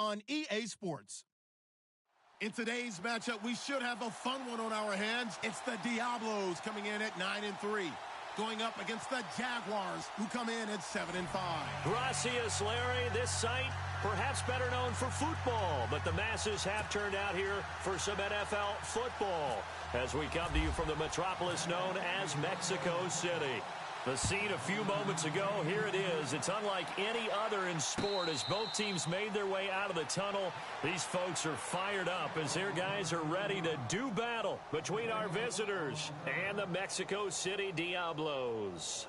on EA Sports. In today's matchup, we should have a fun one on our hands. It's the Diablos coming in at 9-3. Going up against the Jaguars, who come in at 7-5. Gracias, Larry. This site, perhaps better known for football, but the masses have turned out here for some NFL football. As we come to you from the metropolis known as Mexico City. The scene a few moments ago, here it is. It's unlike any other in sport as both teams made their way out of the tunnel. These folks are fired up as their guys are ready to do battle between our visitors and the Mexico City Diablos.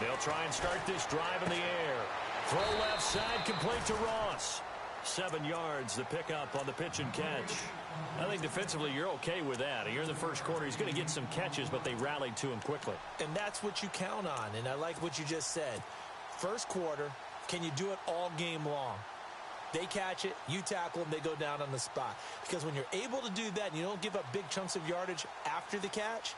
They'll try and start this drive in the air. Throw left side, complete to Ross. 7 yards, the pickup on the pitch and catch. I think defensively you're okay with that. Here in the first quarter, he's going to get some catches, but they rallied to him quickly. And that's what you count on, and I like what you just said. First quarter, can you do it all game long? They catch it, you tackle them, they go down on the spot. Because when you're able to do that and you don't give up big chunks of yardage after the catch,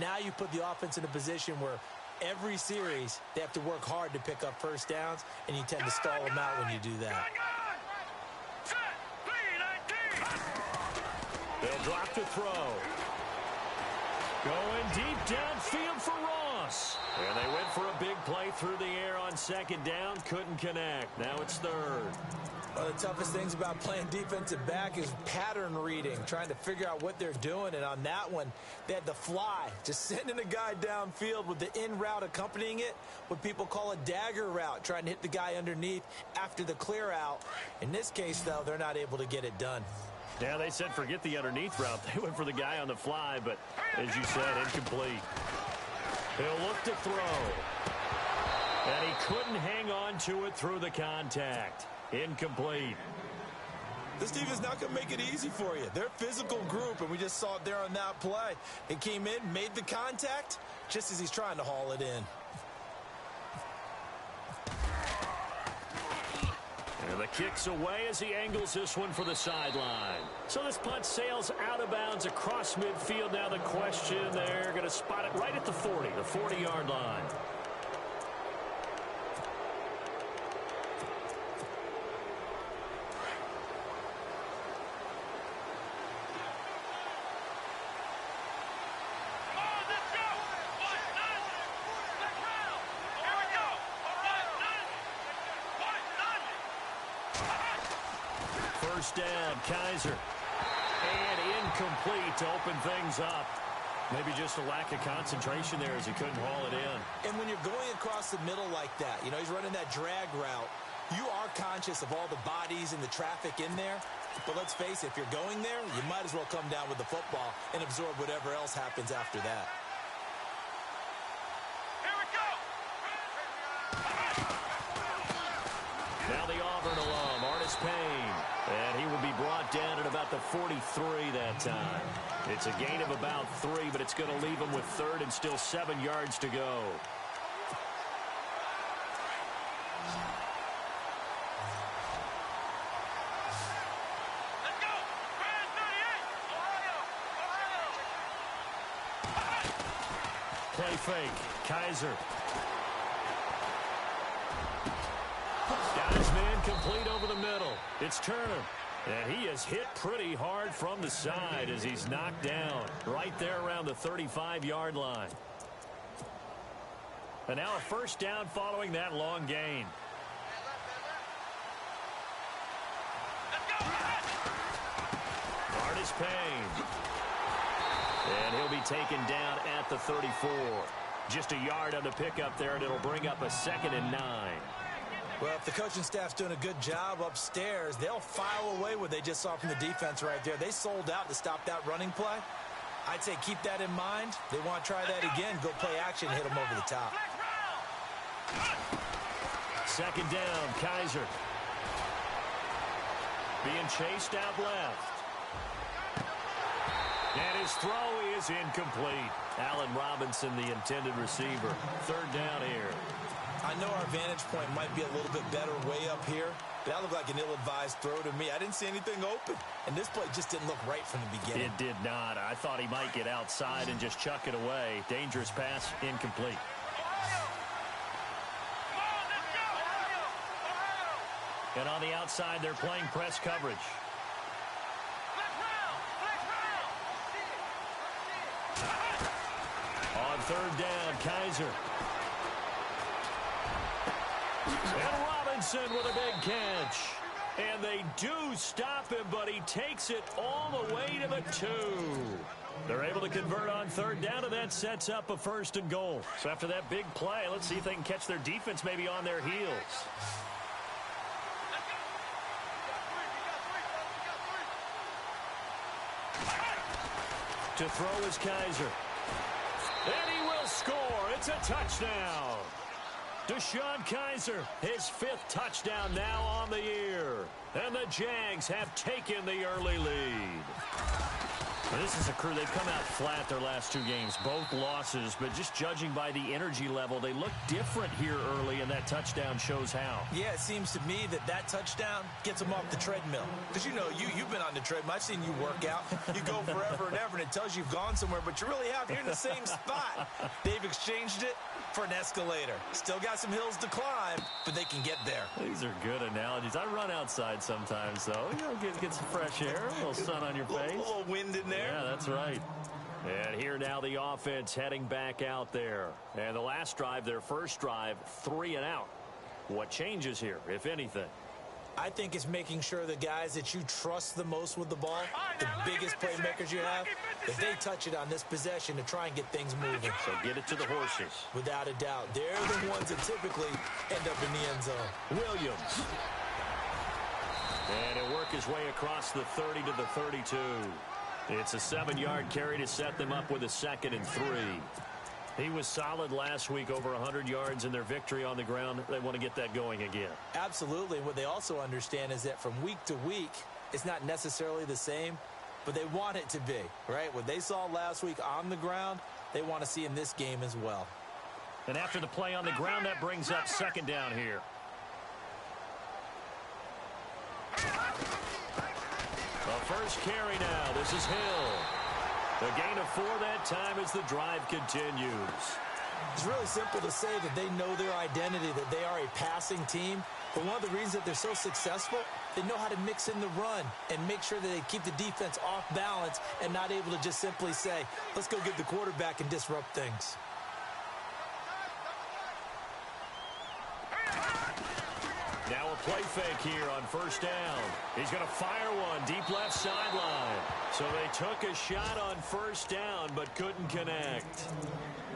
now you put the offense in a position where every series, they have to work hard to pick up first downs, and you tend to stall them out when you do that. They'll drop to throw. Going deep downfield for Ross. And they went for a big play through the air on second down. Couldn't connect. Now it's third. One of the toughest things about playing defensive back is pattern reading, trying to figure out what they're doing. And on that one, they had the fly, just sending a guy downfield with the in route accompanying it, what people call a dagger route, trying to hit the guy underneath after the clear out. In this case, though, they're not able to get it done. Yeah, they said forget the underneath route. They went for the guy on the fly, but as you said, incomplete. He'll look to throw. And he couldn't hang on to it through the contact. Incomplete. This team is not going to make it easy for you. They're a physical group, and we just saw it there on that play. It came in, made the contact, just as he's trying to haul it in. And the kick's away as he angles this one for the sideline. So this punt sails out of bounds across midfield. Now the question, they're going to spot it right at the 40, the 40-yard line. First down, Kaiser. And incomplete to open things up. Maybe just a lack of concentration there as he couldn't haul it in. And when you're going across the middle like that, you know, he's running that drag route, you are conscious of all the bodies and the traffic in there. But let's face it, if you're going there, you might as well come down with the football and absorb whatever else happens after that. Now the Auburn alum, Artis Payne. And he will be brought down at about the 43 that time. It's a gain of about 3, but it's going to leave him with third and still 7 yards to go. Play fake. Kaiser. Got his man complete over the middle. It's Turner. And he is hit pretty hard from the side as he's knocked down right there around the 35-yard line. And now a first down following that long gain. Artis Payne. And he'll be taken down at the 34. Just a yard on the pickup there, and it'll bring up a 2nd and 9. Well, if the coaching staff's doing a good job upstairs, they'll file away what they just saw from the defense right there. They sold out to stop that running play. I'd say keep that in mind. They want to try that again, go play action, hit them over the top. Second down, Kaiser. Being chased out left. And his throw is incomplete. Allen Robinson, the intended receiver. Third down here. I know our vantage point might be a little bit better way up here, but that looked like an ill-advised throw to me. I didn't see anything open, and this play just didn't look right from the beginning. It did not. I thought he might get outside and just chuck it away. Dangerous pass, incomplete. And on the outside, they're playing press coverage. On third down, Kaiser. And Robinson with a big catch. And they do stop him, but he takes it all the way to the 2. They're able to convert on third down, and that sets up a 1st and goal. So after that big play, let's see if they can catch their defense maybe on their heels. To throw is Kaiser. And he will score. It's a touchdown. Deshaun Kaiser, his 5th touchdown now on the year. And the Jags have taken the early lead. Well, this is a crew. They've come out flat their last 2 games, both losses, but just judging by the energy level, they look different here early, and that touchdown shows how. Yeah, it seems to me that touchdown gets them off the treadmill. Because, you know, you've been on the treadmill. I've seen you work out. You go forever and ever, and it tells you you've gone somewhere, but you really have. You're in the same spot. They've exchanged it for an escalator. Still got some hills to climb, but they can get there. These are good analogies. I run outside sometimes, though. You know, get some fresh air, a little sun on your face. A little wind in there. Yeah, that's right. And here now the offense heading back out there. And the last drive, their first drive, 3 and out. What changes here, if anything? I think it's making sure the guys that you trust the most with the ball, the biggest playmakers you have, that they touch it on this possession to try and get things moving. So get it to the horses. Without a doubt. They're the ones that typically end up in the end zone. Williams. And he'll work his way across the 30 to the 32. It's a 7-yard carry to set them up with a 2nd and 3. He was solid last week, over 100 yards in their victory on the ground. They want to get that going again. Absolutely. What they also understand is that from week to week, it's not necessarily the same, but they want it to be, right? What they saw last week on the ground, they want to see in this game as well. And after the play on the ground, that brings up 2nd down here. The first carry now. This is Hill. The gain of 4 that time as the drive continues. It's really simple to say that they know their identity, that they are a passing team. But one of the reasons that they're so successful, they know how to mix in the run and make sure that they keep the defense off balance and not able to just simply say, let's go get the quarterback and disrupt things. Now a play fake here on first down. He's going to fire one deep left sideline. So they took a shot on first down but couldn't connect.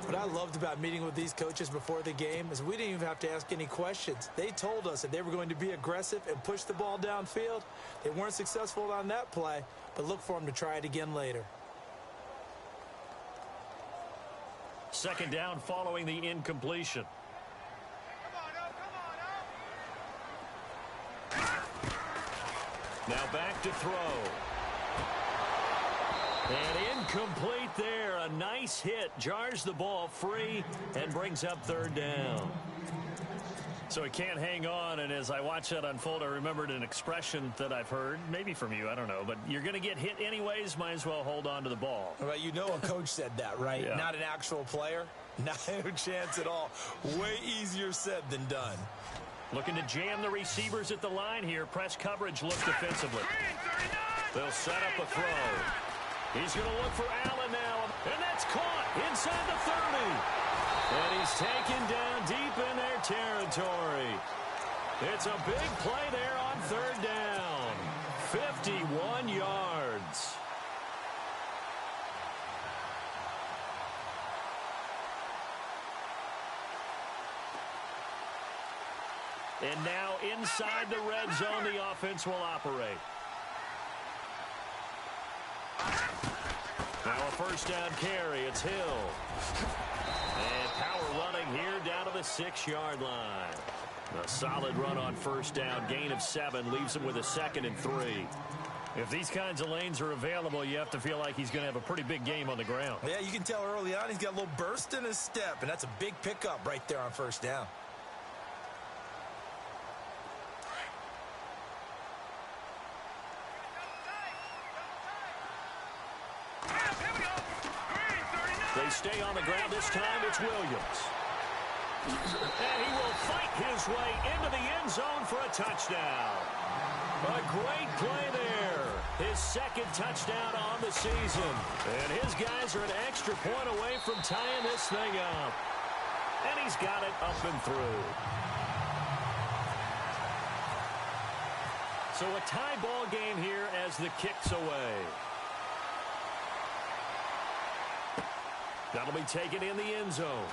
What I loved about meeting with these coaches before the game is we didn't even have to ask any questions. They told us that they were going to be aggressive and push the ball downfield. They weren't successful on that play, but look for them to try it again later. 2nd down following the incompletion. Now back to throw. And incomplete there. A nice hit. Jars the ball free and brings up 3rd down. So he can't hang on, and as I watch that unfold, I remembered an expression that I've heard, maybe from you, I don't know, but you're going to get hit anyways, might as well hold on to the ball. Well, you know a coach said that, right? Yeah. Not an actual player. Not a chance at all. Way easier said than done. Looking to jam the receivers at the line here. Press coverage looks defensively. They'll set up a throw. He's going to look for Allen now, and that's caught inside the 30. And he's taken down deep in their territory. It's a big play there on 3rd down. 51 yards. And now inside the red zone, the offense will operate. Now a first down carry. It's Hill. And power running here down to the 6-yard line. A solid run on first down. Gain of 7 leaves him with a 2nd and 3. If these kinds of lanes are available, you have to feel like he's going to have a pretty big game on the ground. Yeah, you can tell early on he's got a little burst in his step, and that's a big pickup right there on first down. They stay on the ground. This time it's Williams. And he will fight his way into the end zone for a touchdown. A great play there. His second touchdown on the season. And his guys are an extra point away from tying this thing up. And he's got it up and through. So a tie ball game here as the kick's away. That'll be taken in the end zone.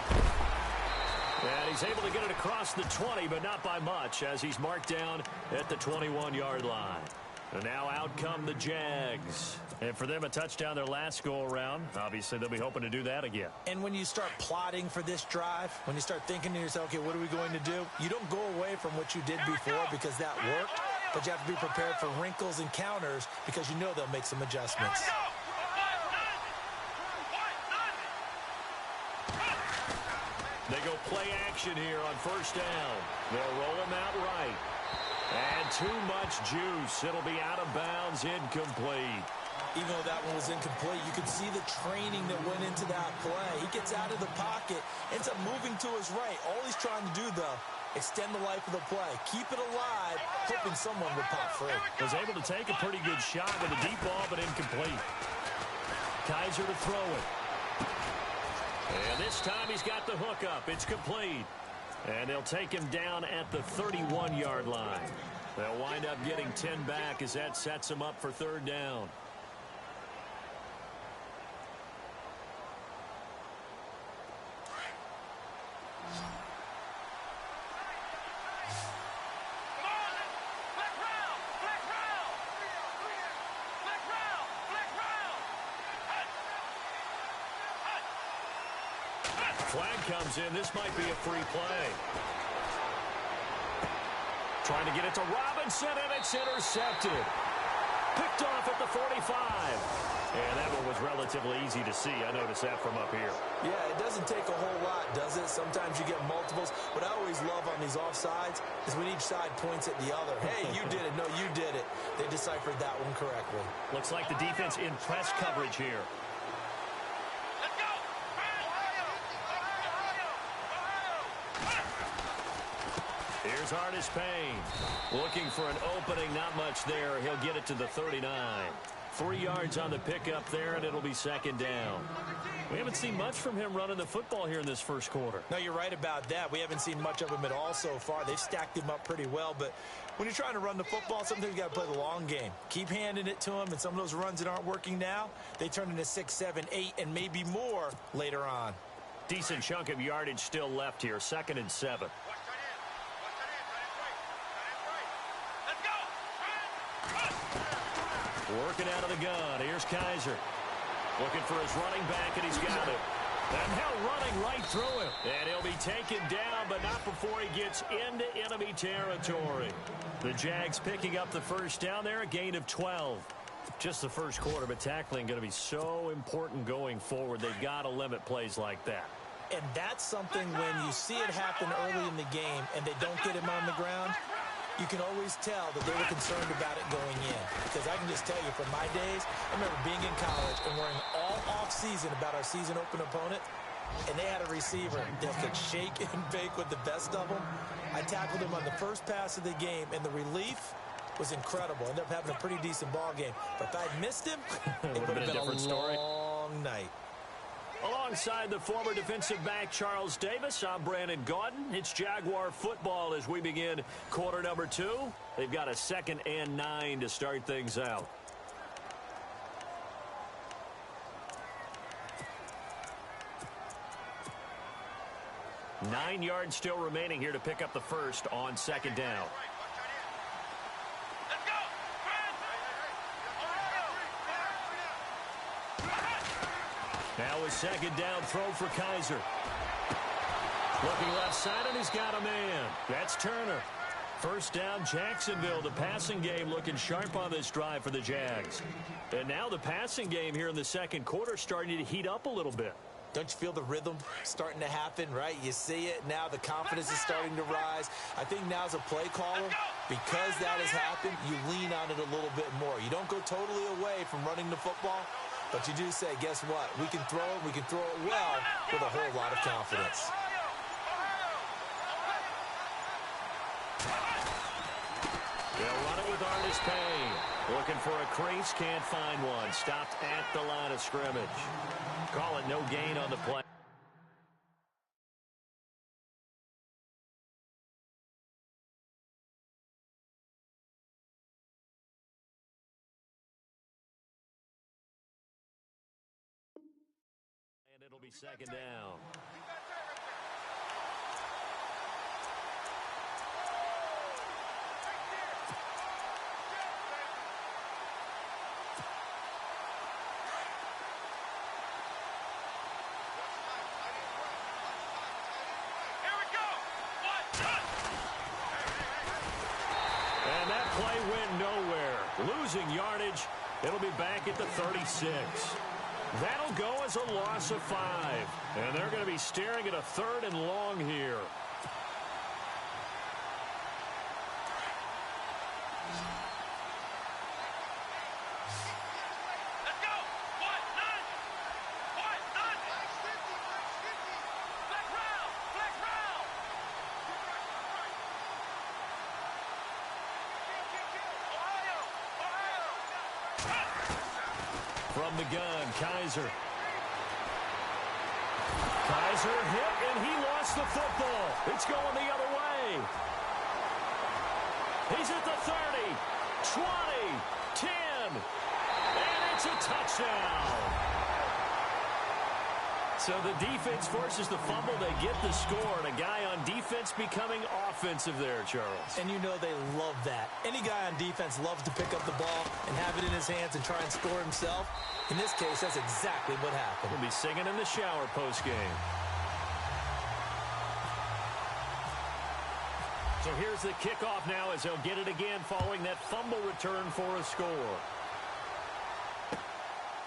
And he's able to get it across the 20, but not by much, as he's marked down at the 21-yard line. And now out come the Jags. And for them, a touchdown their last go-around. Obviously, they'll be hoping to do that again. And when you start plotting for this drive, when you start thinking to yourself, okay, what are we going to do? You don't go away from what you did before because that worked, but you have to be prepared for wrinkles and counters because you know they'll make some adjustments. They go play action here on first down. They'll roll him out right. And too much juice. It'll be out of bounds, incomplete. Even though that one was incomplete, you could see the training that went into that play. He gets out of the pocket, ends up moving to his right. All he's trying to do, though, extend the life of the play. Keep it alive, hoping someone would pop free. Was able to take a pretty good shot with a deep ball, but incomplete. Kaiser to throw it. And this time he's got the hook up. It's complete. And they'll take him down at the 31-yard line. They'll wind up getting 10 back as that sets him up for third down. Flag comes in. This might be a free play. Trying to get it to Robinson, and it's intercepted. Picked off at the 45. And that one was relatively easy to see. I noticed that from up here. Yeah, it doesn't take a whole lot, does it? Sometimes you get multiples. What I always love on these offsides is when each side points at the other. Hey, you did it. No, you did it. They deciphered that one correctly. Looks like the defense in press coverage here. Here's Artis Payne. Looking for an opening, not much there. He'll get it to the 39. 3 yards on the pickup there, and it'll be second down. We haven't seen much from him running the football here in this first quarter. No, you're right about that. We haven't seen much of him at all so far. They've stacked him up pretty well, but when you're trying to run the football, sometimes you got to play the long game. Keep handing it to him, and some of those runs that aren't working now, they turn into 6, 7, 8, and maybe more later on. Decent chunk of yardage still left here, 2nd and 7. Working out of the gun. Here's Kaiser. Looking for his running back, and he's got it. And now running right through him. And he'll be taken down, but not before he gets into enemy territory. The Jags picking up the first down there, a gain of 12. Just the first quarter, but tackling going to be so important going forward. They've got to limit plays like that. And that's something when you see it happen early in the game and they don't get him on the ground, you can always tell that they were concerned about it going in. Because I can just tell you from my days, I remember being in college and worrying all off-season about our season open opponent, and they had a receiver that could shake and bake with the best of them. I tackled him on the first pass of the game, and the relief was incredible. Ended up having a pretty decent ball game. But if I'd missed him, it would have been a different story. Long night. Alongside the former defensive back Charles Davis, I'm Brandon Gaudin. It's Jaguar football as we begin quarter number 2. They've got a 2nd and 9 to start things out. Nine yards still remaining here to pick up the first on 2nd down. Now a 2nd down throw for Kaiser. Looking left side, and he's got a man. That's Turner. First down, Jacksonville. The passing game looking sharp on this drive for the Jags. And now the passing game here in the second quarter starting to heat up a little bit. Don't you feel the rhythm starting to happen, right? You see it now. The confidence is starting to rise. I think now as a play caller, because that has happened, you lean on it a little bit more. You don't go totally away from running the football, but you do say, guess what? We can throw it. We can throw it well with a whole lot of confidence. They'll run it with Artis Payne. Looking for a crease, can't find one. Stopped at the line of scrimmage. Call it no gain on the play. And it'll be second down. Losing yardage. It'll be back at the 36. That'll go as a loss of 5. And they're going to be staring at a 3rd and long here. From the gun, Kaiser. Kaiser hit, and he lost the football. It's going the other way. He's at the 30, 20, 10, and it's a touchdown. So the defense forces the fumble. They get the score, and a guy on defense becoming offensive there, Charles. And you know they love that. Any guy on defense loves to pick up the ball and have it in his hands and try and score himself. In this case, that's exactly what happened. He'll be singing in the shower postgame. So here's the kickoff now as they'll get it again following that fumble return for a score.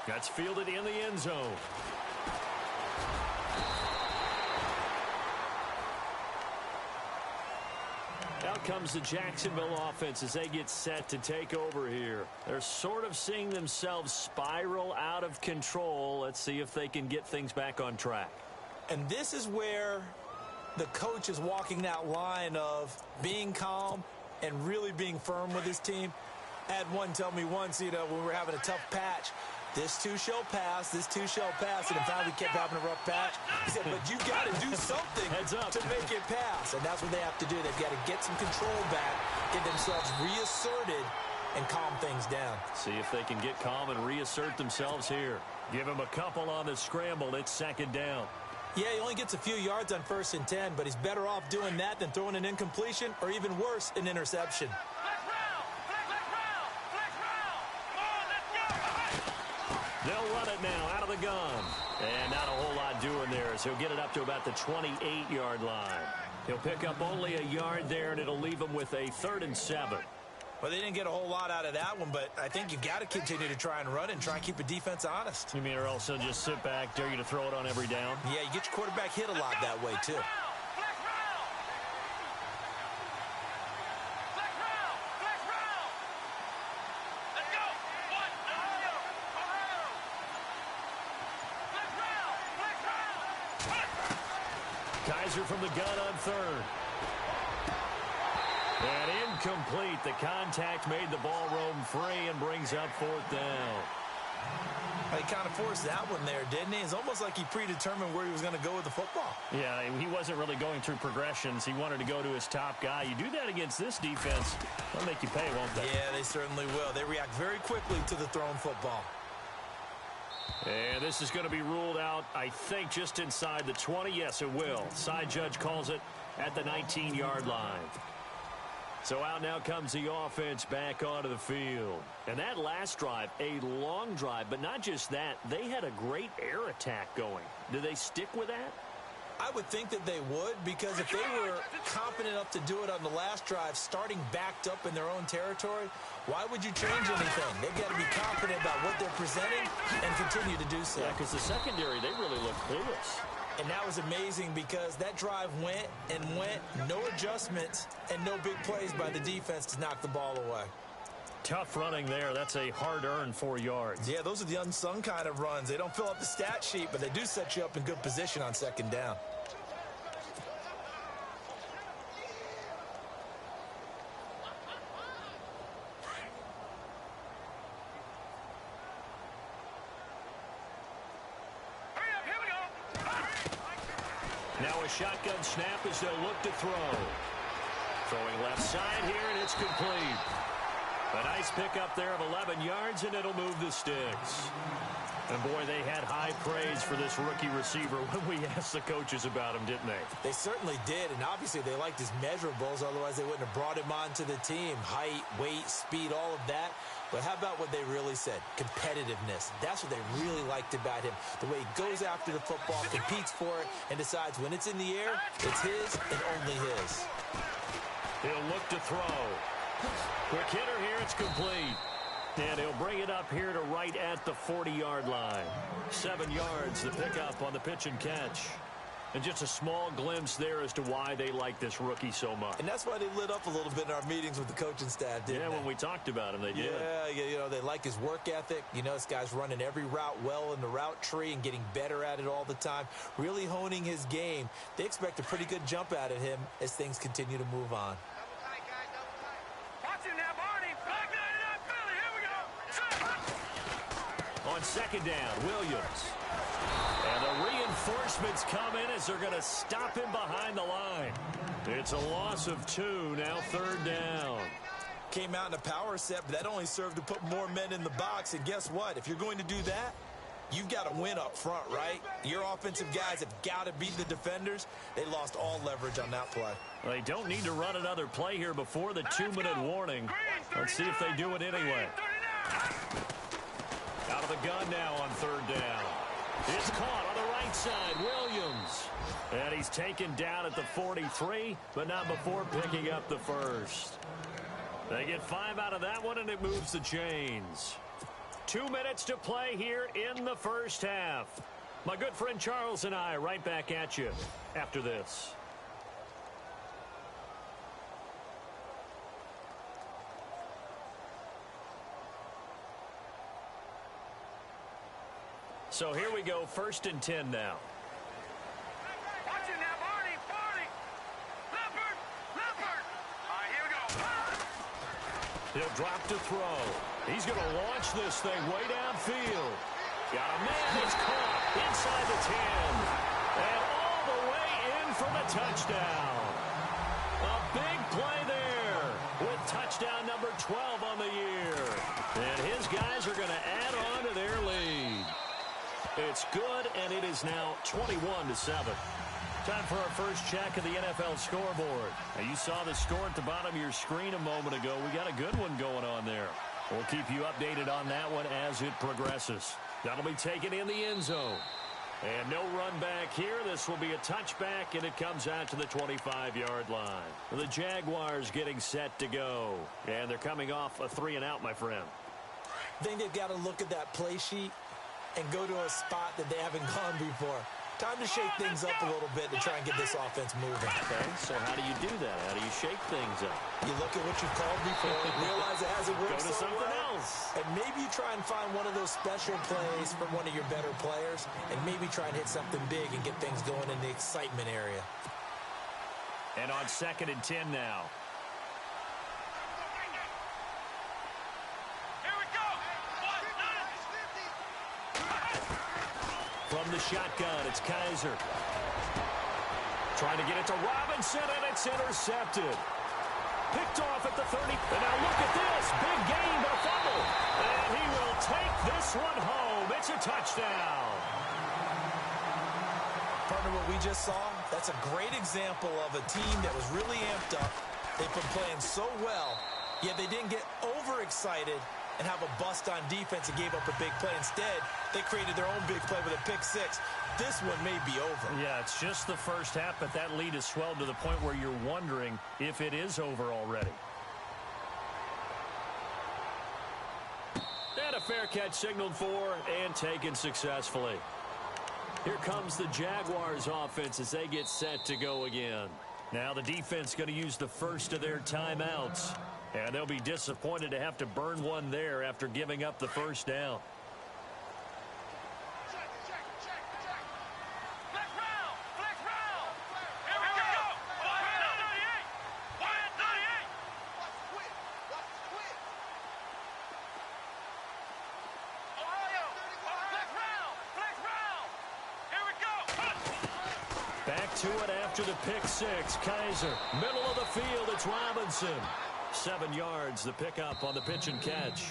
That's fielded in the end zone. Out comes the Jacksonville offense as they get set to take over here. They're sort of seeing themselves spiral out of control. Let's see if they can get things back on track. And this is where the coach is walking that line of being calm and really being firm with his team. I had one tell me once, when we were having a tough patch, this too shall pass, this too shall pass, and in fact we kept having a rough patch. He said, but you got to do something to make it pass, and that's what they have to do. They've got to get some control back, get themselves reasserted, and calm things down. See if they can get calm and reassert themselves here. Give him a couple on the scramble. It's second down. Yeah, he only gets a few yards on 1st and 10, but he's better off doing that than throwing an incompletion or even worse, an interception. They'll run it now out of the gun. And not a whole lot doing there as he'll get it up to about the 28-yard line. He'll pick up only a yard there, and it'll leave him with a 3rd and 7. Well, they didn't get a whole lot out of that one, but I think you've got to continue to try and run and try and keep the defense honest. You mean or else they'll just sit back, dare you to throw it on every down? Yeah, you get your quarterback hit a lot that way, too. Kaiser from the gun on 3rd. And incomplete. The contact made the ball roam free and brings up 4th down. He kind of forced that one there, didn't he? It's almost like he predetermined where he was going to go with the football. Yeah, he wasn't really going through progressions. He wanted to go to his top guy. You do that against this defense, they'll make you pay, won't they? Yeah, they certainly will. They react very quickly to the thrown football. And this is going to be ruled out, I think, just inside the 20. Yes, it will. Side judge calls it at the 19-yard line. So out now comes the offense back onto the field. And that last drive, a long drive, but not just that. They had a great air attack going. Do they stick with that? I would think that they would, because if they were confident enough to do it on the last drive, starting backed up in their own territory, why would you change anything? They've got to be confident about what they're presenting and continue to do so. Yeah, because the secondary, they really look clueless. And that was amazing because that drive went and went, no adjustments, and no big plays by the defense to knock the ball away. Tough running there. That's a hard-earned 4 yards. Yeah, those are the unsung kind of runs. They don't fill up the stat sheet, but they do set you up in good position on second down. Now a shotgun snap as they'll look to throw. Throwing left side here, and it's complete. A nice pickup there of 11 yards, and it'll move the sticks. And, boy, they had high praise for this rookie receiver when we asked the coaches about him, didn't they? They certainly did, and obviously they liked his measurables. Otherwise, they wouldn't have brought him onto the team. Height, weight, speed, all of that. But how about what they really said? Competitiveness. That's what they really liked about him. The way he goes after the football, competes for it, and decides when it's in the air, it's his and only his. He'll look to throw. Quick hitter here, it's complete. And he'll bring it up here to right at the 40-yard line. 7 yards, the pickup on the pitch and catch. And just a small glimpse there as to why they like this rookie so much. And that's why they lit up a little bit in our meetings with the coaching staff, didn't they? Yeah, when we talked about him, they did. Yeah, you know, they like his work ethic. You know, this guy's running every route well in the route tree and getting better at it all the time, really honing his game. They expect a pretty good jump out of him as things continue to move on. On second down, Williams. And the reinforcements come in as they're going to stop him behind the line. It's a loss of 2, now third down. Came out in a power set, but that only served to put more men in the box. And guess what? If you're going to do that, you've got to win up front, right? Your offensive guys have got to beat the defenders. They lost all leverage on that play. Well, they don't need to run another play here before the 2-minute warning. Let's see if they do it anyway. Out of the gun now on third down. It's caught on the right side, Williams. And he's taken down at the 43, but not before picking up the first. They get 5 out of that one, and it moves the chains. 2 minutes to play here in the first half. My good friend Charles and I right back at you after this. So here we go, 1st and 10 now. Watch it now, Barney. Leopard. All right, here we go. He'll drop to throw. He's going to launch this thing way downfield. Got a man, it's caught inside the 10. And all the way in for the touchdown. A big play there with touchdown number 12 on the year. And his guys are going to add on to their lead. It's good, and it is now 21-7. Time for our first check of the NFL scoreboard. Now, you saw the score at the bottom of your screen a moment ago. We got a good one going on there. We'll keep you updated on that one as it progresses. That'll be taken in the end zone. And no run back here. This will be a touchback, and it comes out to the 25-yard line. The Jaguars getting set to go. And they're coming off a 3-and-out, my friend. I think they've got to look at that play sheet and go to a spot that they haven't gone before. Time to shake things up a little bit to try and get this offense moving. Okay, so how do you do that? How do you shake things up? You look at what you've called before, realize it hasn't worked Go to so something well, else. and maybe you try and find one of those special plays from one of your better players, and maybe try and hit something big and get things going in the excitement area. And on 2nd and 10 now. From the shotgun, it's Kaiser. Trying to get it to Robinson, and it's intercepted. Picked off at the 30. And now look at this. Big gain, but a fumble. And he will take this one home. It's a touchdown. Partner, what we just saw, that's a great example of a team that was really amped up. They've been playing so well, yet they didn't get overexcited and have a bust on defense and gave up a big play. Instead, they created their own big play with a pick six. This one may be over. Yeah, it's just the first half, but that lead has swelled to the point where you're wondering if it is over already. And a fair catch signaled for and taken successfully. Here comes the Jaguars offense as they get set to go again. Now the defense going to use the first of their timeouts. And they'll be disappointed to have to burn one there after giving up the first down. Back to it after the pick six. Kaiser, middle of the field, it's Robinson. 7 yards, the pickup on the pitch and catch.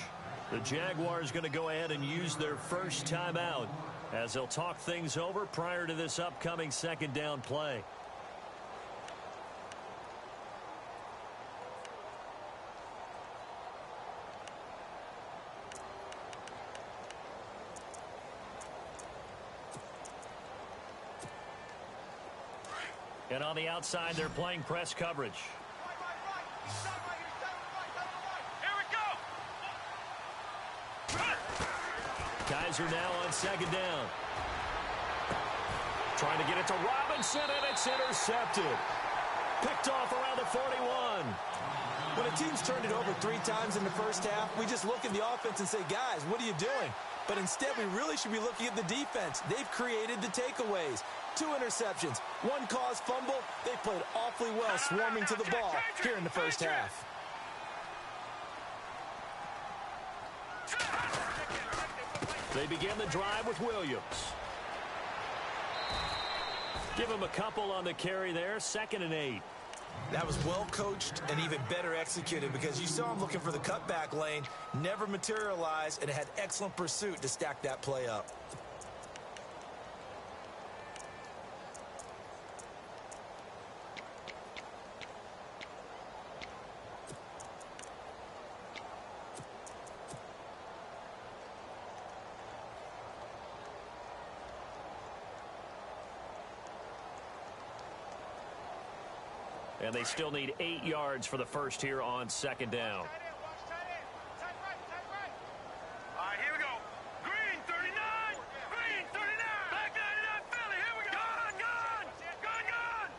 The Jaguars going to go ahead and use their first timeout as they'll talk things over prior to this upcoming second down play. And on the outside, they're playing press coverage. Kaiser now on second down. Trying to get it to Robinson, and it's intercepted. Picked off around the 41. When a team's turned it over 3 times in the first half, we just look at the offense and say, guys, what are you doing? But instead, we really should be looking at the defense. They've created the takeaways. 2 interceptions, 1 caused fumble. They played awfully well swarming to the ball here in the first half. They begin the drive with Williams. Give him a couple on the carry there. 2nd and 8. That was well coached and even better executed because you saw him looking for the cutback lane, never materialized, and had excellent pursuit to stack that play up. And they still need 8 yards for the first here on second down. All right, here we go. Green 39. Green 39. Black 99 Philly. Here we go. Gone, gone. Gone, gone.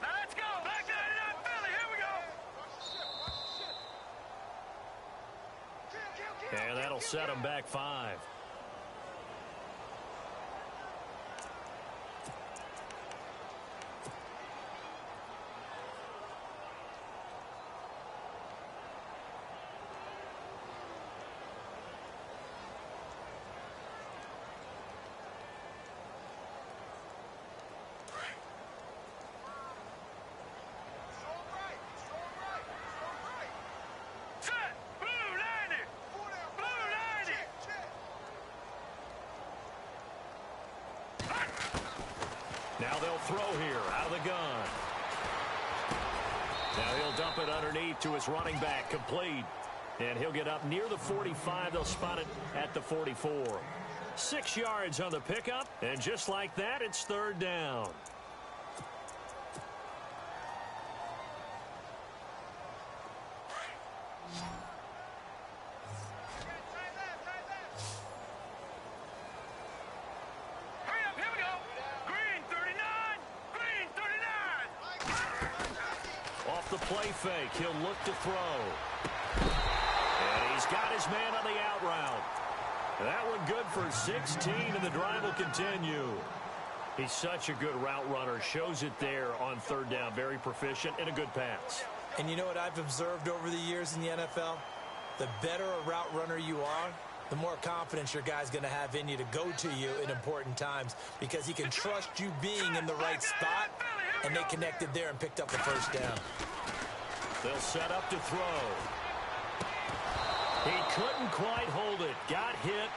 Now let's go. Black 99 Philly. Here we go. And that'll set them back 5. Now they'll throw here out of the gun. Now he'll dump it underneath to his running back, complete. And he'll get up near the 45. They'll spot it at the 44. 6 yards on the pickup, and just like that, it's 3rd down. The play fake. He'll look to throw. And he's got his man on the out route. That one good for 16, and the drive will continue. He's such a good route runner. Shows it there on 3rd down. Very proficient and a good pass. And you know what I've observed over the years in the NFL? The better a route runner you are, the more confidence your guy's going to have in you to go to you in important times because he can trust you being in the right spot, and they connected there and picked up the first down. They'll set up to throw. He couldn't quite hold it. Got hit.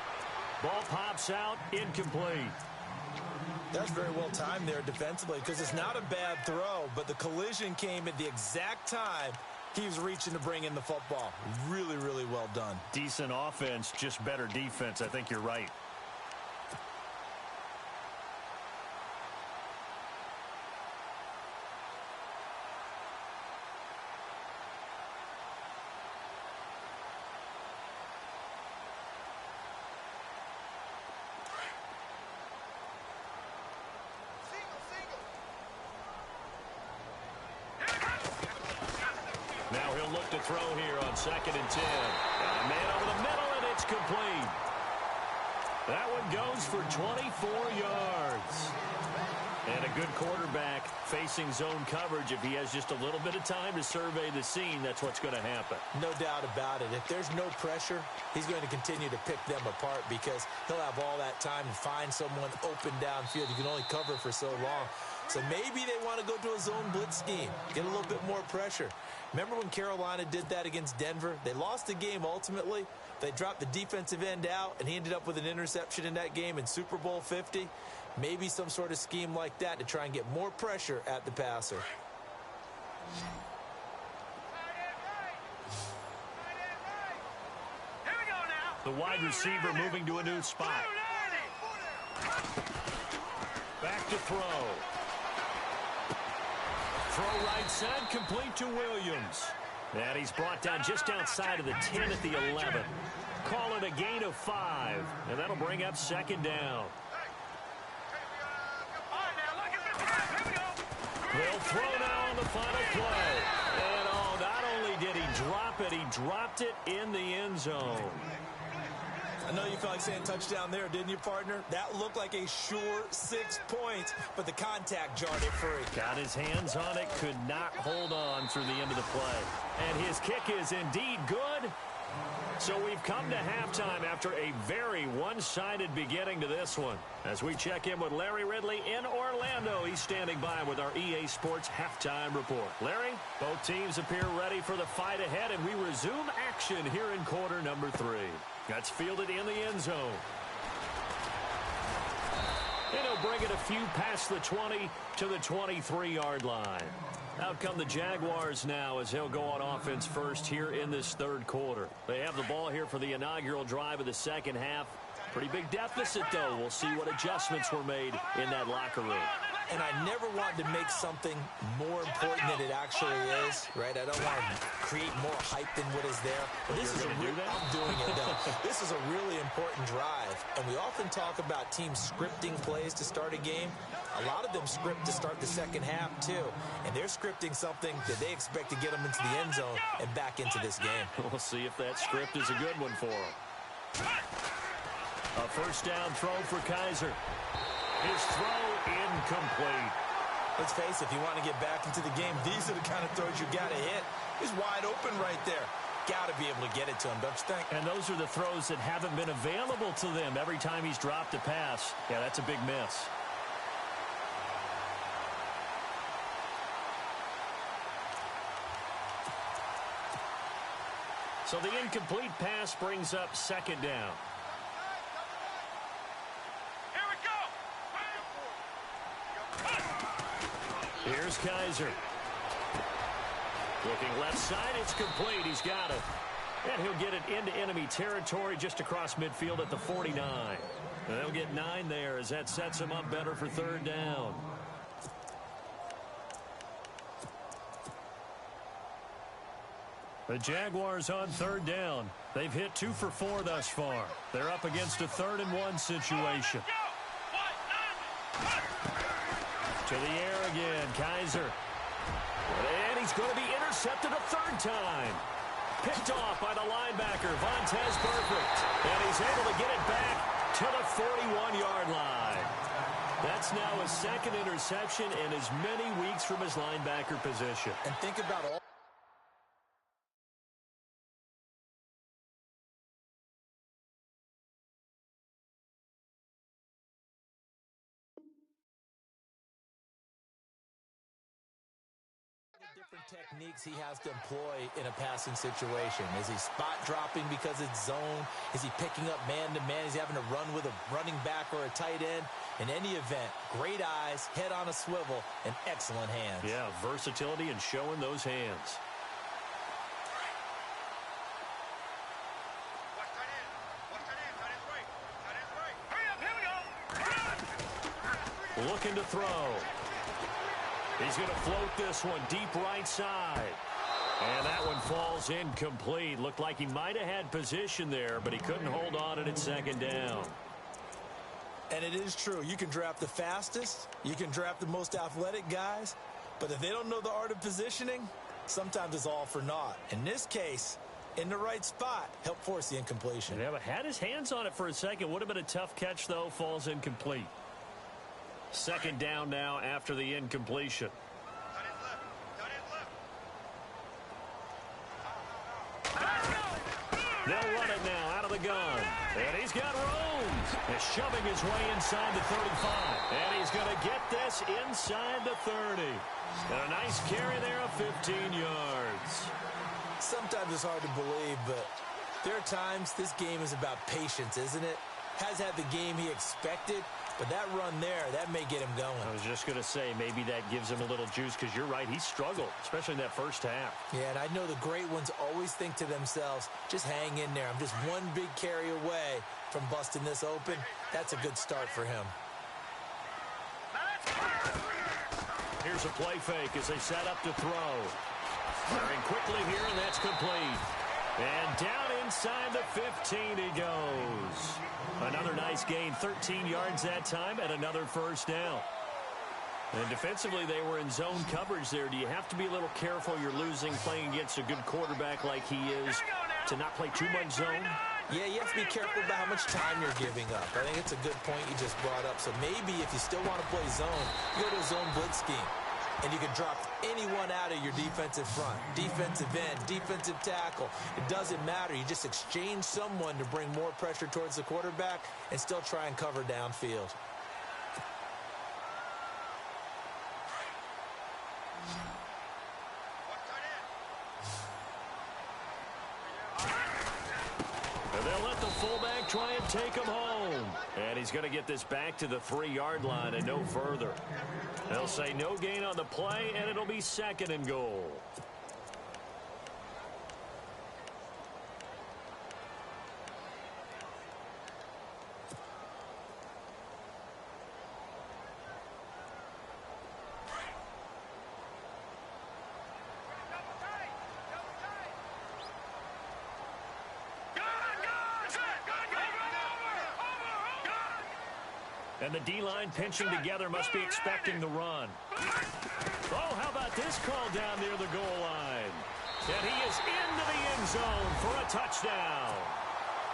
Ball pops out. Incomplete. That's very well timed there defensively because it's not a bad throw, but the collision came at the exact time He was reaching to bring in the football. Really, really well done. Decent offense, just better defense. I think you're right. Now he'll look to throw here on 2nd and 10. Got a man over the middle, and it's complete. That one goes for 24 yards. And a good quarterback facing zone coverage. If he has just a little bit of time to survey the scene, that's what's going to happen. No doubt about it. If there's no pressure, he's going to continue to pick them apart because he'll have all that time to find someone open downfield. You can only cover for so long. So maybe they want to go to a zone blitz scheme, get a little bit more pressure. Remember when Carolina did that against Denver? They lost the game ultimately. They dropped the defensive end out, and he ended up with an interception in that game in Super Bowl 50. Maybe some sort of scheme like that to try and get more pressure at the passer. Here we go now. The wide receiver moving to a new spot. Back to throw. Throw right side, complete to Williams. And he's brought down just outside of the 10 at the 11. Call it a gain of 5. And that'll bring up 2nd down. They'll throw now on the final play. And oh, not only did he drop it, he dropped it in the end zone. I know you felt like saying touchdown there, didn't you, partner? That looked like a sure 6 points, but the contact jarred it free. Got his hands on it, could not hold on through the end of the play. And his kick is indeed good. So we've come to halftime after a very one-sided beginning to this one. As we check in with Larry Ridley in Orlando, he's standing by with our EA Sports Halftime Report. Larry, both teams appear ready for the fight ahead, and we resume action here in quarter number 3. That's fielded in the end zone. And he'll bring it a few past the 20 to the 23-yard line. Out come the Jaguars now as he'll go on offense first here in this 3rd quarter. They have the ball here for the inaugural drive of the 2nd half. Pretty big deficit, though. We'll see what adjustments were made in that locker room. And I never wanted to make something more important than it actually is, right? I don't want to create more hype than what is there. But this is I'm doing it, though. This is a really important drive. And we often talk about teams scripting plays to start a game. A lot of them script to start the 2nd half, too. And they're scripting something that they expect to get them into the end zone and back into this game. We'll see if that script is a good one for them. A 1st down throw for Kaiser. His throw incomplete. Let's face it, if you want to get back into the game, these are the kind of throws you got to hit. He's wide open right there. Got to be able to get it to him, don't you think? And those are the throws that haven't been available to them every time he's dropped a pass. Yeah, that's a big miss. So the incomplete pass brings up 2nd down. Here's Kaiser. Looking left side, it's complete. He's got it. And he'll get it into enemy territory just across midfield at the 49. And they'll get 9 there as that sets him up better for 3rd down. The Jaguars on 3rd down. They've hit 2 for 4 thus far. They're up against a 3rd and 1 situation. To the air again, Kaiser. And he's going to be intercepted a 3rd time. Picked off by the linebacker, Vontaze Burfict. And he's able to get it back to the 41-yard line. That's now his 2nd interception in as many weeks from his linebacker position. And think about all different techniques he has to employ in a passing situation. Is he spot dropping because it's zone? Is he picking up man-to-man? Is he having to run with a running back or a tight end? In any event, great eyes, head on a swivel, and excellent hands. Yeah, versatility and showing those hands. looking to throw. He's going to float this one deep right side. And that one falls incomplete. Looked like he might have had position there, but he couldn't hold on at second down. And it is true. You can draft the fastest. You can draft the most athletic guys. But if they don't know the art of positioning, sometimes it's all for naught. In this case, in the right spot, help force the incompletion. Yeah, but had his hands on it for a second. Would have been a tough catch, though. Falls incomplete. Second down now after the incompletion. They'll run it now out of the gun. And he's got room. He's shoving his way inside the 35. And he's going to get this inside the 30. And a nice carry there of 15 yards. Sometimes it's hard to believe, but there are times this game is about patience, isn't it? Has had the game he expected, but that run there, that may get him going. I was just going to say, maybe that gives him a little juice, because you're right, he struggled, especially in that first half. Yeah, and I know the great ones always think to themselves, just hang in there. I'm just one big carry away from busting this open. That's a good start for him. Here's a play fake as they set up to throw. Firing quickly here, and that's complete. And down inside the 15 he goes. Another nice gain, 13 yards that time, and another first down. And defensively, they were in zone coverage there. Do you have to be a little careful? You're losing playing against a good quarterback like he is to not play too much zone? Yeah, you have to be careful about how much time you're giving up. I think it's a good point you just brought up. So maybe if you still want to play zone, you go to a zone blitz scheme. And you can drop anyone out of your defensive front, defensive end, defensive tackle. It doesn't matter. You just exchange someone to bring more pressure towards the quarterback and still try and cover downfield. And they'll let the fullback try and take him home. And he's going to get this back to the 3-yard line and no further. They'll say no gain on the play, and it'll be second and goal. And the D-line pinching together must be expecting the run. Oh, how about this call down near the goal line? And he is into the end zone for a touchdown.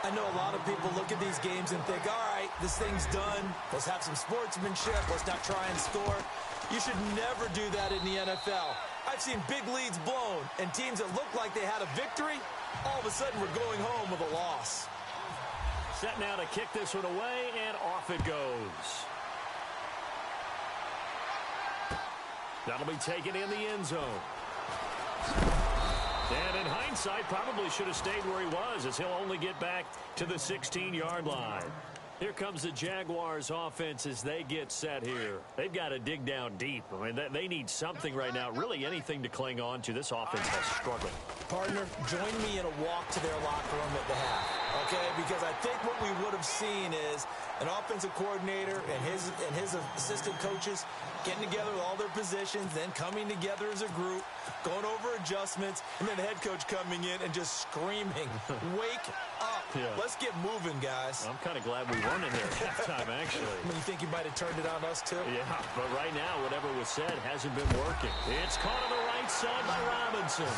I know a lot of people look at these games and think, all right, this thing's done. Let's have some sportsmanship. Let's not try and score. You should never do that in the NFL. I've seen big leads blown, and teams that looked like they had a victory, all of a sudden we're going home with a loss. Set now to kick this one away, and off it goes. That'll be taken in the end zone. And in hindsight, probably should have stayed where he was, as he'll only get back to the 16-yard line. Here comes the Jaguars offense as they get set here. They've got to dig down deep. I mean, they need something right now, really anything to cling on to. This offense has struggled. Partner, join me in a walk to their locker room at the half, okay? Because I think what we would have seen is an offensive coordinator and his assistant coaches getting together with all their positions, then coming together as a group, going over adjustments, and then the head coach coming in and just screaming, wake up. Yeah. Let's get moving, guys. I'm kind of glad we weren't in there at halftime, actually. I mean, you think you might have turned it on us, too? Yeah, but right now, whatever was said hasn't been working. It's caught on the right side by Robinson.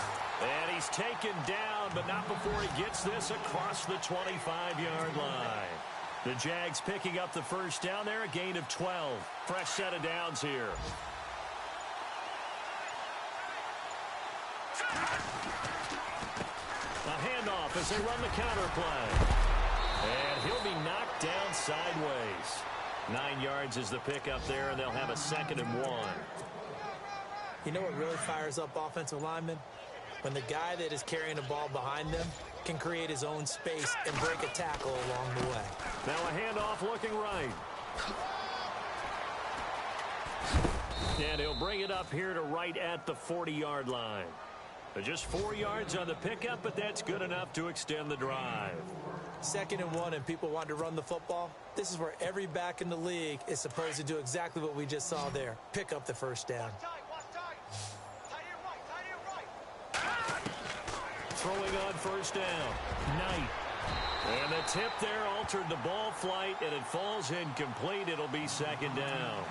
And he's taken down, but not before he gets this across the 25-yard line. The Jags picking up the first down there, a gain of 12. Fresh set of downs here. A handoff as they run the counter play. And he'll be knocked down sideways. 9 yards is the pickup there, and they'll have a 2nd and 1. You know what really fires up offensive linemen? When the guy that is carrying the ball behind them can create his own space and break a tackle along the way. Now a handoff looking right. And he'll bring it up here to right at the 40-yard line. Just 4 yards on the pickup, but that's good enough to extend the drive. 2nd and 1 and people want to run the football, this is where every back in the league is supposed to do exactly what we just saw there. Pick up the first down. Throwing on first down. Knight. And the tip there altered the ball flight, and it falls incomplete. It'll be 2nd down.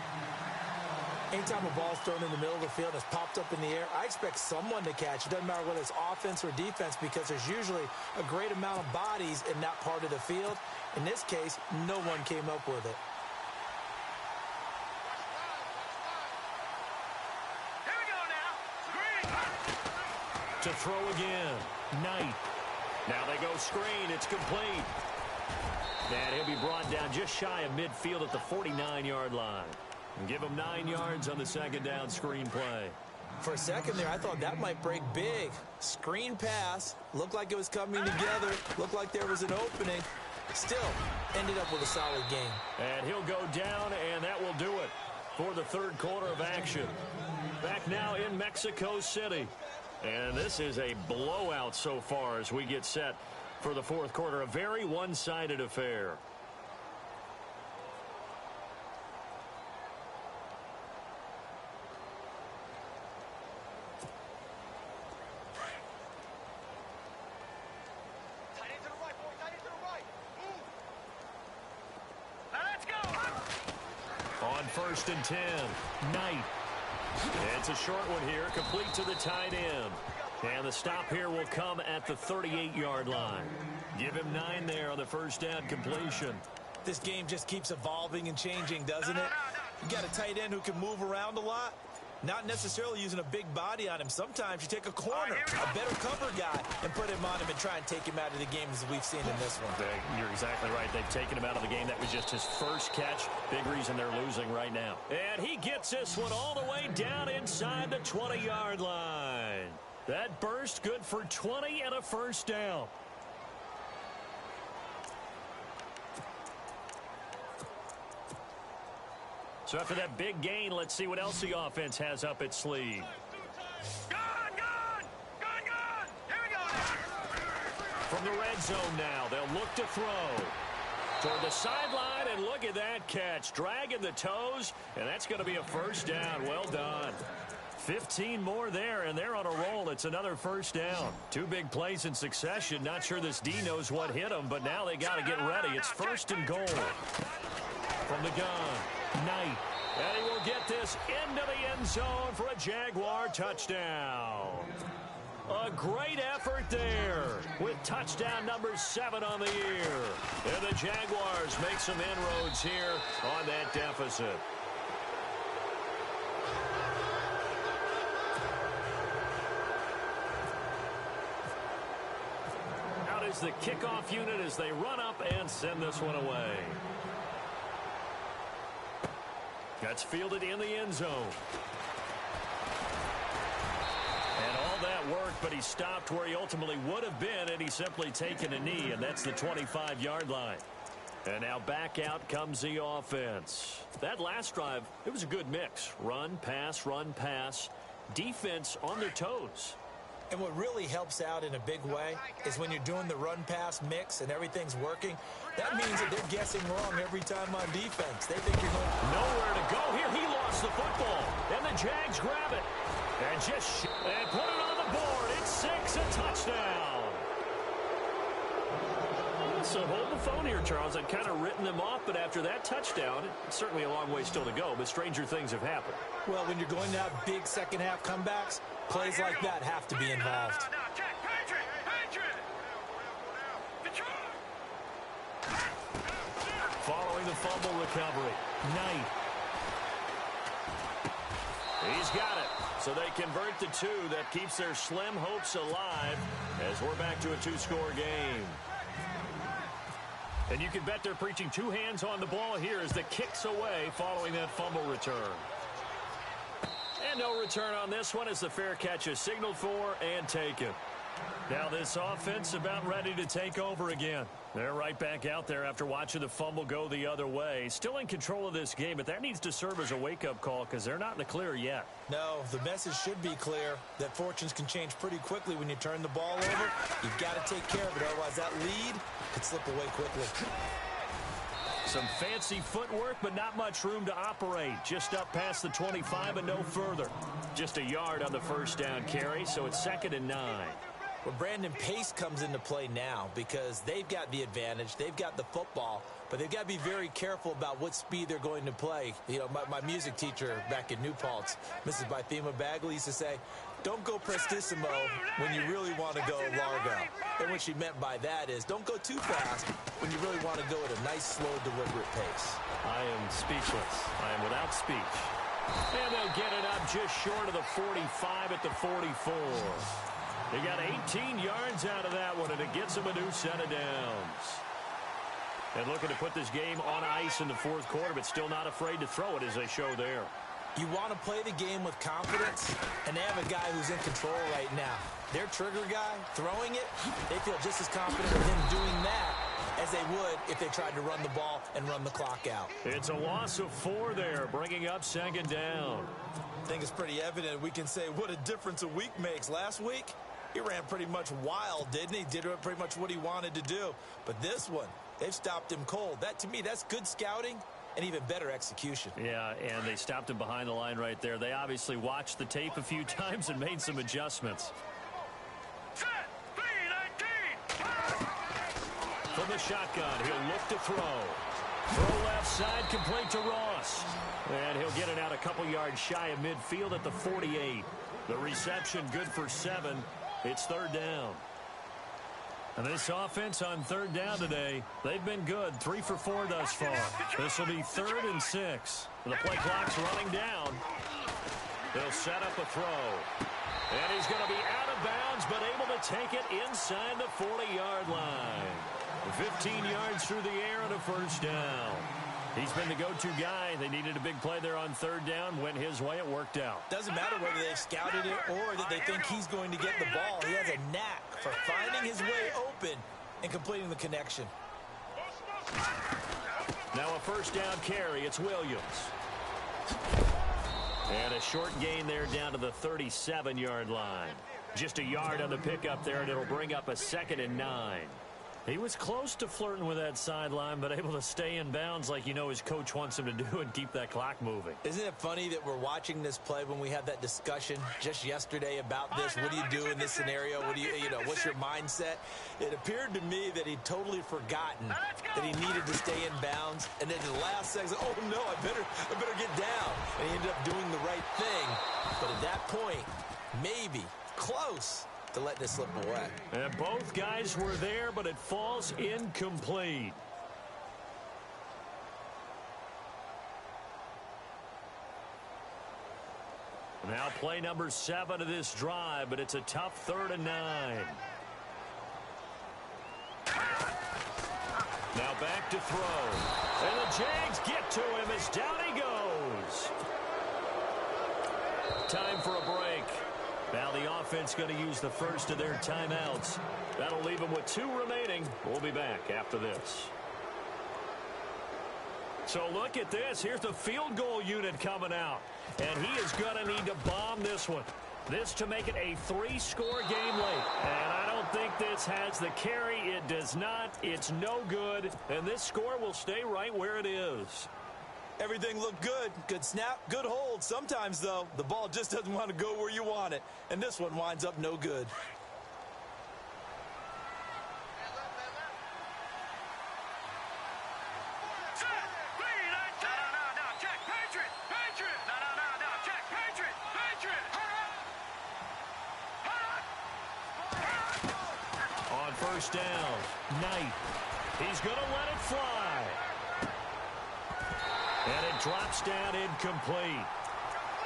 Anytime a ball's thrown in the middle of the field and it's popped up in the air, I expect someone to catch. It doesn't matter whether it's offense or defense because there's usually a great amount of bodies in that part of the field. In this case, no one came up with it. Here we go now. Green. To throw again. Knight. Now they go screen. It's complete. And he'll be brought down just shy of midfield at the 49-yard line. And give him 9 yards on the 2nd down screen play. For a second there, I thought that might break big. Screen pass. Looked like it was coming together. Looked like there was an opening. Still, ended up with a solid game. And he'll go down, and that will do it for the 3rd quarter of action. Back now in Mexico City. And this is a blowout so far as we get set for the 4th quarter. A very one-sided affair. On 1st and 10, Knight. It's a short one here, complete to the tight end. And the stop here will come at the 38-yard line. Give him 9 there on the 1st down completion. This game just keeps evolving and changing, doesn't it? You got a tight end who can move around a lot. Not necessarily using a big body on him. Sometimes you take a corner, a better cover guy, and put him on him and try and take him out of the game as we've seen in this one. You're exactly right. They've taken him out of the game. That was just his first catch. Big reason they're losing right now. And he gets this one all the way down inside the 20-yard line. That burst good for 20 and a 1st down. So after that big gain, let's see what else the offense has up its sleeve. Gone! Here we go now. From the red zone now, they'll look to throw. Toward the sideline, and look at that catch. Dragging the toes, and that's going to be a 1st down. Well done. 15 more there, and they're on a roll. It's another 1st down. 2 big plays in succession. Not sure this D knows what hit him, but now they got to get ready. It's 1st and goal. From the gun, Knight. And he will get this into the end zone for a Jaguar touchdown. A great effort there with touchdown number 7 on the year. And the Jaguars make some inroads here on that deficit. Out is the kickoff unit as they run up and send this one away. That's fielded in the end zone. And all that work, but he stopped where he ultimately would have been, and he's simply taken a knee, and that's the 25-yard line. And now back out comes the offense. That last drive, it was a good mix. Run, pass, defense on their toes. And what really helps out in a big way is when you're doing the run-pass mix and everything's working, that means that they're guessing wrong every time on defense. They think you're going nowhere to go here. He lost the football, and the Jags grab it and put it on the board. It's 6, a touchdown. So hold the phone here, Charles. I'd kind of written them off, but after that touchdown, it's certainly a long way still to go, but stranger things have happened. Well, when you're going to have big second-half comebacks, plays like that have to be involved. Following the fumble recovery, Knight. He's got it. So they convert the 2. That keeps their slim hopes alive as we're back to a 2-score game. And you can bet they're preaching 2 hands on the ball here as the kick's away following that fumble return. And no return on this one as the fair catch is signaled for and taken. Now this offense about ready to take over again. They're right back out there after watching the fumble go the other way. Still in control of this game, but that needs to serve as a wake-up call because they're not in the clear yet. No, the message should be clear that fortunes can change pretty quickly when you turn the ball over. You've got to take care of it, otherwise that lead could slip away quickly. Some fancy footwork, but not much room to operate. Just up past the 25 and no further. Just a yard on the first down carry, so it's 2nd and 9. Well, Brandon, pace comes into play now because they've got the advantage. They've got the football, but they've got to be very careful about what speed they're going to play. You know, my music teacher back in New Paltz, Mrs. Bythema Bagley, used to say, don't go prestissimo when you really want to go largo. And what she meant by that is don't go too fast when you really want to go at a nice, slow, deliberate pace. I am speechless. I am without speech. And they'll get it up just short of the 45 at the 44. They got 18 yards out of that one, and it gets them a new set of downs. And looking to put this game on ice in the fourth quarter, but still not afraid to throw it as they show there. You want to play the game with confidence, and they have a guy who's in control right now. Their trigger guy, throwing it, they feel just as confident with him doing that as they would if they tried to run the ball and run the clock out. It's a loss of 4 there, bringing up 2nd down. I think it's pretty evident we can say what a difference a week makes. Last week, he ran pretty much wild, didn't he? Did pretty much what he wanted to do. But this one, they've stopped him cold. That, to me, that's good scouting and even better execution. Yeah, and they stopped him behind the line right there. They obviously watched the tape a few times and made some adjustments. From the shotgun, he'll look to throw. Throw left side, complete to Ross. And he'll get it out a couple yards shy of midfield at the 48. The reception good for 7. It's 3rd down. And this offense on 3rd down today, they've been good. 3 for 4 thus far. This will be 3rd and 6. The play clock's running down. They'll set up a throw. And he's going to be out of bounds, but able to take it inside the 40-yard line. 15 yards through the air and a first down. He's been the go-to guy. They needed a big play there on 3rd down. Went his way. It worked out. Doesn't matter whether they've scouted it or that they think he's going to get the ball. He has a knack for finding his way open and completing the connection. Now a first down carry. It's Williams. And a short gain there down to the 37-yard line. Just a yard on the pickup there, and it'll bring up a 2nd and 9. He was close to flirting with that sideline, but able to stay in bounds like you know his coach wants him to do and keep that clock moving. Isn't it funny that we're watching this play when we had that discussion just yesterday about this? What do you do in this scenario? What do you know, what's your mindset? It appeared to me that he'd totally forgotten that he needed to stay in bounds. And then in the last second, oh no, I better get down. And he ended up doing the right thing. But at that point, maybe close to let this slip away. And both guys were there, but it falls incomplete. Now play number 7 of this drive, but it's a tough 3rd and 9. Now back to throw. And the Jags get to him as down he goes. Time for a break. Now the offense going to use the first of their timeouts. That'll leave them with 2 remaining. We'll be back after this. So look at this. Here's the field goal unit coming out. And he is going to need to bomb this one. This to make it a 3-score game late. And I don't think this has the carry. It does not. It's no good. And this score will stay right where it is. Everything looked good. Good snap, good hold. Sometimes, though, the ball just doesn't want to go where you want it. And this one winds up no good. On first down, Knight. He's going to let it fly. And it drops down incomplete.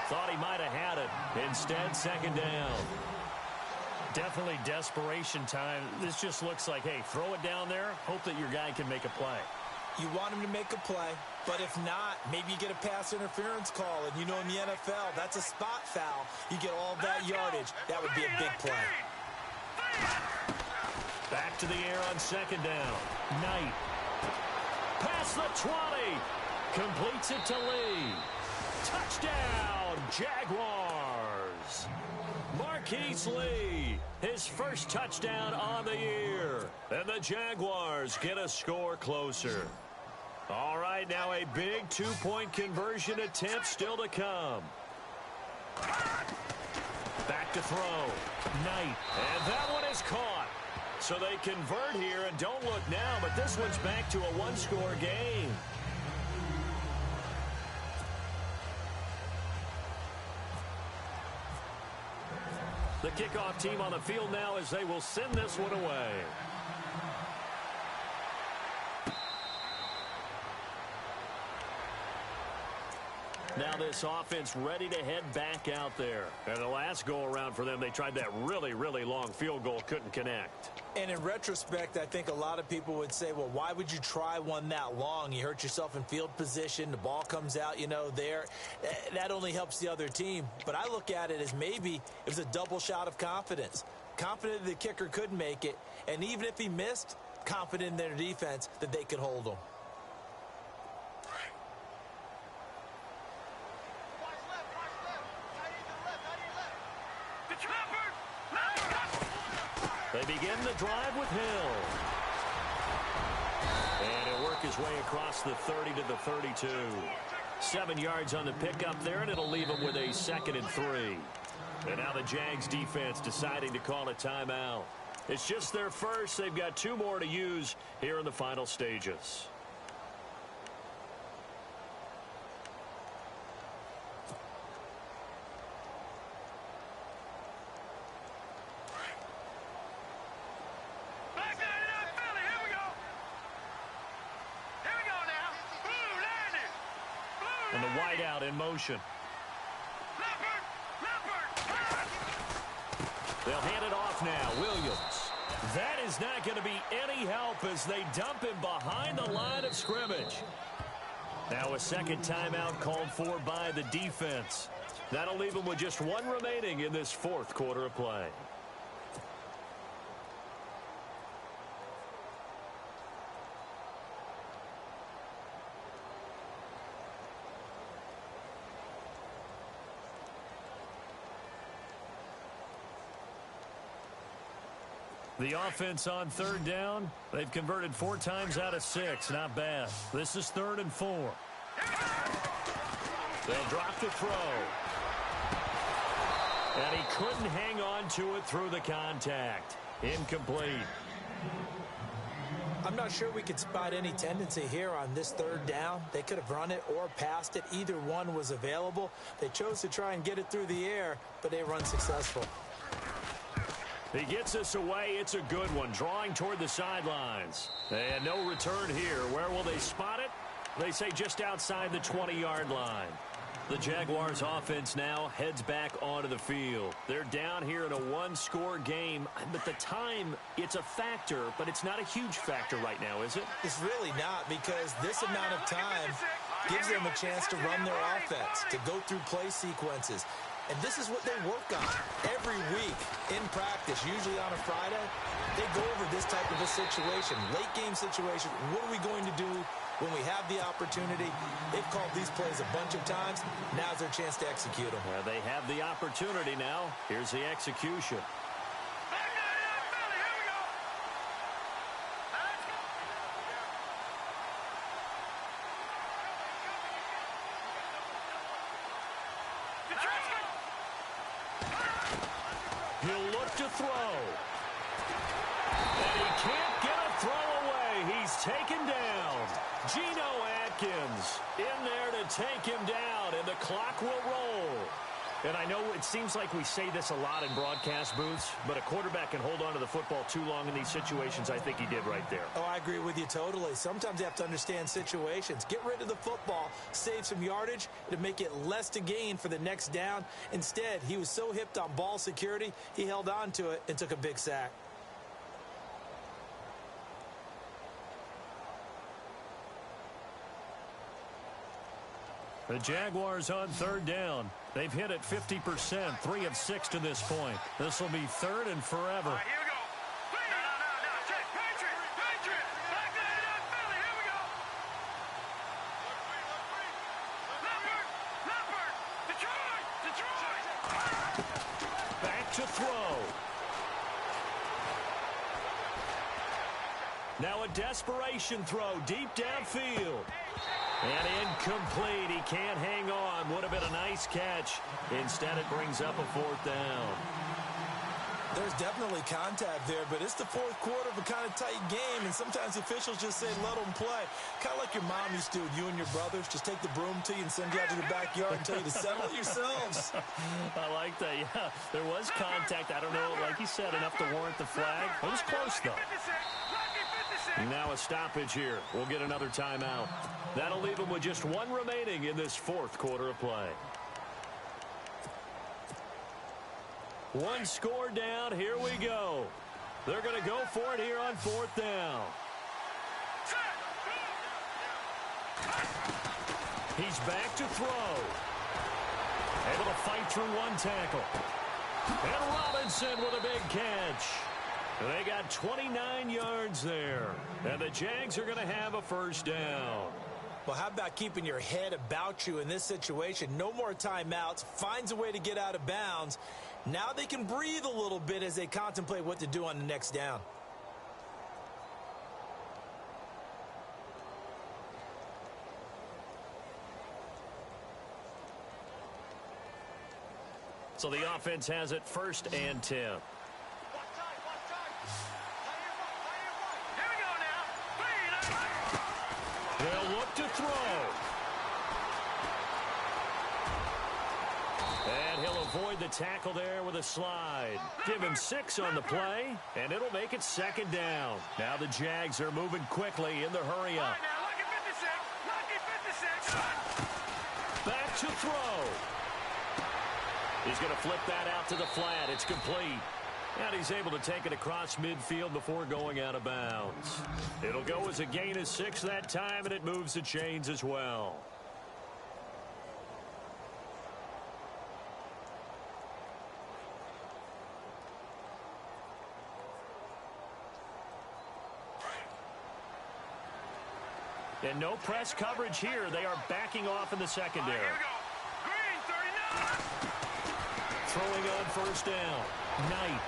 Thought he might have had it. Instead, 2nd down. Definitely desperation time. This just looks like, hey, throw it down there. Hope that your guy can make a play. You want him to make a play, but if not, maybe you get a pass interference call. And you know in the NFL, that's a spot foul. You get all that yardage. That would be a big play. Back to the air on second down. Knight. Past the 20. Completes it to Lee. Touchdown, Jaguars. Marquise Lee, his first touchdown on the year. And the Jaguars get a score closer. All right, now a big two-point conversion attempt still to come. Back to throw. Knight. And that one is caught. So they convert here, and don't look now, but this one's back to a one-score game. The kickoff team on the field now as they will send this one away. Now this offense ready to head back out there. And the last go-around for them, they tried that really, really long field goal, couldn't connect. And in retrospect, I think a lot of people would say, well, why would you try one that long? You hurt yourself in field position. The ball comes out, there. That only helps the other team. But I look at it as maybe it was a double shot of confidence. Confident the kicker could make it. And even if he missed, confident in their defense that they could hold him. They begin the drive with Hill. And he'll work his way across the 30 to the 32. 7 yards on the pickup there, and it'll leave him with a 2nd and 3. And now the Jags defense deciding to call a timeout. It's just their first. They've got 2 more to use here in the final stages. And the wideout in motion. They'll hand it off now. Williams. That is not going to be any help as they dump him behind the line of scrimmage. Now a second timeout called for by the defense. That'll leave him with just 1 remaining in this 4th quarter of play. The offense on 3rd down, they've converted 4 times out of 6. Not bad. This is 3rd and 4. They'll drop the throw. And he couldn't hang on to it through the contact. Incomplete. I'm not sure we could spot any tendency here on this 3rd down. They could have run it or passed it. Either one was available. They chose to try and get it through the air, but they run successful. He gets this away. It's a good one. Drawing toward the sidelines. And no return here. Where will they spot it? They say just outside the 20-yard line. The Jaguars offense now heads back onto the field. They're down here in a 1-score game. But the time, it's a factor, but it's not a huge factor right now, is it? It's really not, because this amount of time gives them a chance to run their offense, to go through play sequences. And this is what they work on every week in practice, usually on a Friday. They go over this type of a situation, late game situation. What are we going to do when we have the opportunity? They've called these plays a bunch of times. Now's their chance to execute them. They have the opportunity now. Here's the execution. He'll look to throw. And he can't get a throw away. He's taken down. Geno Atkins in there to take him down, and the clock will roll. And I know it seems like we say this a lot in broadcast booths, but a quarterback can hold on to the football too long in these situations. I think he did right there. Oh, I agree with you totally. Sometimes you have to understand situations. Get rid of the football, save some yardage to make it less to gain for the next down. Instead, he was so hipped on ball security, he held on to it and took a big sack. The Jaguars on 3rd down. They've hit it 50%, 3 of 6 to this point. This will be 3rd and forever. Here we go. No, Back to throw. Now a desperation throw deep downfield. And incomplete. He can't hang on. Would have been a nice catch. Instead, it brings up a fourth down. There's definitely contact there, but it's the fourth quarter of a kind of tight game, and sometimes officials just say, let them play. Kind of like your mom used to with you and your brothers. Just take the broom to you and send you out to the backyard and tell you to settle it yourselves. I like that, yeah. There was contact. I don't know, like you said, enough to warrant the flag. It was close, though. Now a stoppage here. We'll get another timeout. That'll leave them with just one remaining in this fourth quarter of play. One score down. Here we go. They're going to go for it here on fourth down. He's back to throw. Able to fight through one tackle. And Robinson with a big catch. They got 29 yards there. And the Jags are going to have a first down. Well, how about keeping your head about you in this situation? No more timeouts. Finds a way to get out of bounds. Now they can breathe a little bit as they contemplate what to do on the next down. So the offense has it 1st and 10. They'll look to throw. And he'll avoid the tackle there with a slide. Give him 6 on the play, and it'll make it 2nd down. Now the Jags are moving quickly in the hurry up. Back to throw. He's going to flip that out to the flat. It's complete. And he's able to take it across midfield before going out of bounds. It'll go as a gain of 6 that time, and it moves the chains as well. And no press coverage here. They are backing off in the secondary. Throwing on 1st down. Knight.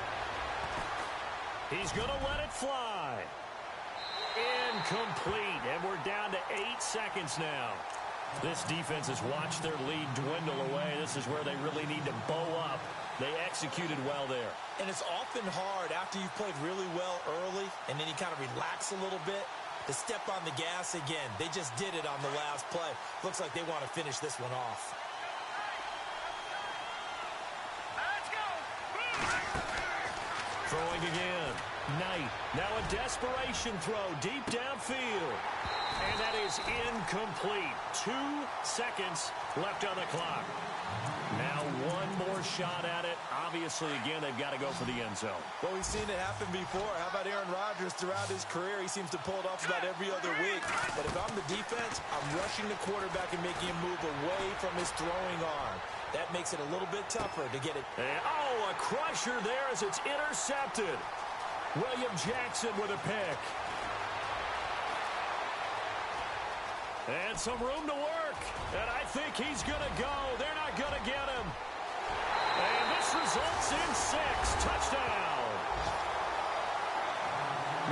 He's going to let it fly. Incomplete. And we're down to 8 seconds now. This defense has watched their lead dwindle away. This is where they really need to bow up. They executed well there. And it's often hard after you've played really well early and then you kind of relax a little bit to step on the gas again. They just did it on the last play. Looks like they want to finish this one off. Throwing again. Knight. Now a desperation throw deep downfield. And that is incomplete. 2 seconds left on the clock. Now one more shot at it. Obviously, again, they've got to go for the end zone. Well, we've seen it happen before. How about Aaron Rodgers throughout his career? He seems to pull it off about every other week. But if I'm the defense, I'm rushing the quarterback and making him move away from his throwing arm. That makes it a little bit tougher to get it. And, oh, a crusher there as it's intercepted. William Jackson with a pick. And some room to work. And I think he's going to go. They're not going to get him. And this results in 6. Touchdown.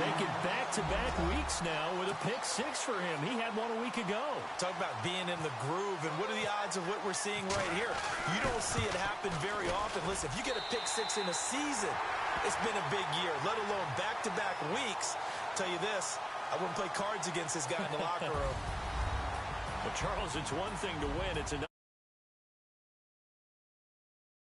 Making back-to-back weeks now with a pick 6 for him. He had one a week ago. Talk about being in the groove, and what are the odds of what we're seeing right here? You don't see it happen very often. Listen, if you get a pick 6 in a season, it's been a big year, let alone back-to-back weeks. Tell you this, I wouldn't play cards against this guy in the locker room. Well, Charles, it's one thing to win. It's another.